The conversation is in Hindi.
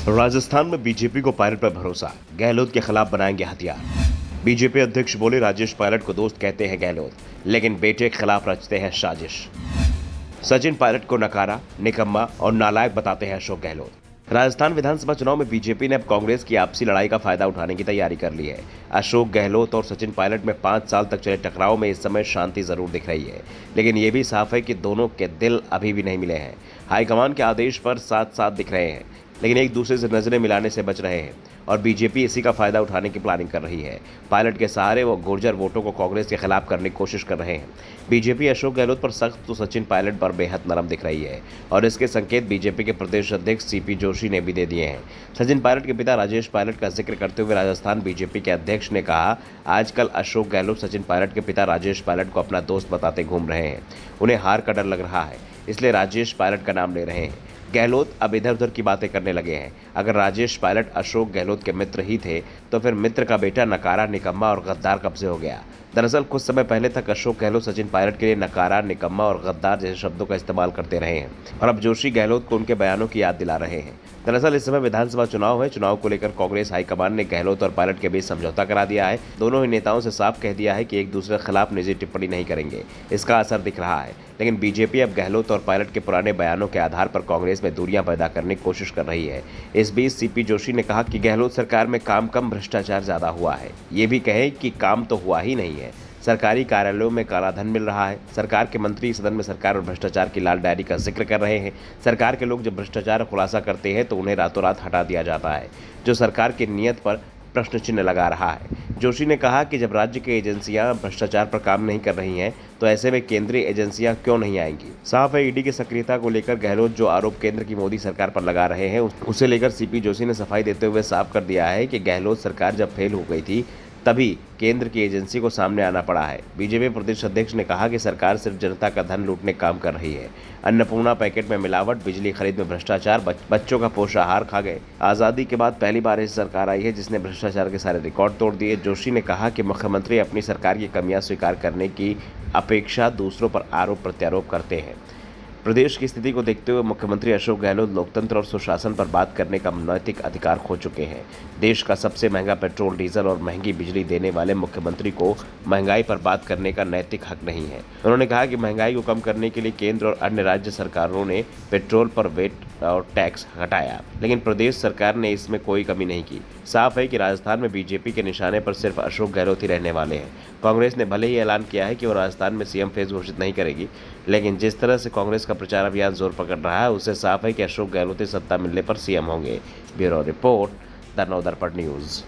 राजस्थान में बीजेपी को पायलट पर भरोसा, गहलोत के खिलाफ बनाएंगे हथियार। बीजेपी अध्यक्ष बोले राजेश पायलट को दोस्त कहते हैं गहलोत, लेकिन बेटे के खिलाफ रचते हैं साजिश। सचिन पायलट को नकारा, निकम्मा और नालायक बताते हैं अशोक गहलोत। राजस्थान विधानसभा चुनाव में बीजेपी ने अब कांग्रेस की आपसी लड़ाई का फायदा उठाने की तैयारी कर ली है। अशोक गहलोत और सचिन पायलट में 5 साल तक चले टकराव में इस समय शांति जरूर दिख रही है, लेकिन ये भी साफ है कि दोनों के दिल अभी भी नहीं मिले हैं। हाईकमान के आदेश पर साथ साथ दिख रहे हैं, लेकिन एक दूसरे से नजरें मिलाने से बच रहे हैं और बीजेपी इसी का फायदा उठाने की प्लानिंग कर रही है। पायलट के सहारे वो गुर्जर वोटों को कांग्रेस के खिलाफ करने की कोशिश कर रहे हैं। बीजेपी अशोक गहलोत पर सख्त तो सचिन पायलट पर बेहद नरम दिख रही है और इसके संकेत बीजेपी के प्रदेश अध्यक्ष सीपी जोशी ने भी दे दिए हैं। सचिन पायलट के पिता राजेश पायलट का जिक्र करते हुए राजस्थान बीजेपी के अध्यक्ष ने कहा, आजकल अशोक गहलोत सचिन पायलट के पिता राजेश पायलट को अपना दोस्त बताते घूम रहे हैं। उन्हें हार का डर लग रहा है, इसलिए राजेश पायलट का नाम ले रहे हैं। गहलोत अब इधर उधर की बातें करने लगे हैं। अगर राजेश पायलट अशोक गहलोत के मित्र ही थे तो फिर मित्र का बेटा नकारा, निकम्मा और गद्दार कब से हो गया। दरअसल कुछ समय पहले तक अशोक गहलोत सचिन पायलट के लिए नकारा, निकम्मा और गद्दार जैसे शब्दों का इस्तेमाल करते रहे हैं और अब जोशी गहलोत को उनके बयानों की याद दिला रहे हैं। दरअसल इस समय विधानसभा चुनाव है। चुनाव को लेकर कांग्रेस हाईकमान ने गहलोत और पायलट के बीच समझौता करा दिया है। दोनों ही नेताओं से साफ कह दिया है कि एक दूसरे के खिलाफ निजी टिप्पणी नहीं करेंगे। इसका असर दिख रहा है, लेकिन बीजेपी अब गहलोत और पायलट के पुराने बयानों के आधार पर कांग्रेस में दूरियां पैदा करने की कोशिश कर रही है। इस बीच सीपी जोशी ने कहा कि गहलोत सरकार में काम कम, भ्रष्टाचार ज्यादा हुआ है। ये भी कहे कि काम तो हुआ ही नहीं है। सरकारी कार्यालयों में काला धन मिल रहा है। सरकार के मंत्री सदन में सरकार और भ्रष्टाचार की लाल डायरी का जिक्र कर रहे हैं। सरकार के लोग जब भ्रष्टाचार खुलासा करते हैं तो उन्हें रातों रात हटा दिया जाता है, जो सरकार की नीयत पर प्रश्न चिन्ह लगा रहा है। जोशी ने कहा कि जब राज्य की एजेंसियां भ्रष्टाचार पर काम नहीं कर रही हैं, तो ऐसे में केंद्रीय एजेंसियां क्यों नहीं आएंगी। साफ है, ईडी की सक्रियता को लेकर गहलोत जो आरोप केंद्र की मोदी सरकार पर लगा रहे हैं, उसे लेकर सीपी जोशी ने सफाई देते हुए साफ कर दिया है कि गहलोत सरकार जब फेल हो गई थी तभी केंद्र की एजेंसी को सामने आना पड़ा है। बीजेपी प्रदेश अध्यक्ष ने कहा कि सरकार सिर्फ जनता का धन लूटने का काम कर रही है। अन्नपूर्णा पैकेट में मिलावट, बिजली खरीद में भ्रष्टाचार, बच्चों का पोषाहार खा गए। आज़ादी के बाद पहली बार ऐसी सरकार आई है जिसने भ्रष्टाचार के सारे रिकॉर्ड तोड़ दिए। जोशी ने कहा कि मुख्यमंत्री अपनी सरकार की कमियां स्वीकार करने की अपेक्षा दूसरों पर आरोप प्रत्यारोप करते हैं। प्रदेश की स्थिति को देखते हुए मुख्यमंत्री अशोक गहलोत लोकतंत्र और सुशासन पर बात करने का नैतिक अधिकार खो चुके हैं। देश का सबसे महंगा पेट्रोल, डीजल और महंगी बिजली देने वाले मुख्यमंत्री को महंगाई पर बात करने का नैतिक हक नहीं है। उन्होंने कहा कि महंगाई को कम करने के लिए केंद्र और अन्य राज्य सरकारों ने पेट्रोल पर वेट और टैक्स हटाया, लेकिन प्रदेश सरकार ने इसमें कोई कमी नहीं की। साफ है कि राजस्थान में बीजेपी के निशाने पर सिर्फ अशोक गहलोत ही रहने वाले हैं। कांग्रेस ने भले ही ऐलान किया है कि वो राजस्थान में सीएम फेज घोषित नहीं करेगी, लेकिन जिस तरह से कांग्रेस का प्रचार अभियान जोर पकड़ रहा है, उससे साफ है कि अशोक गहलोत सत्ता मिलने पर सीएम होंगे। Bureau report, the Navdarpan news.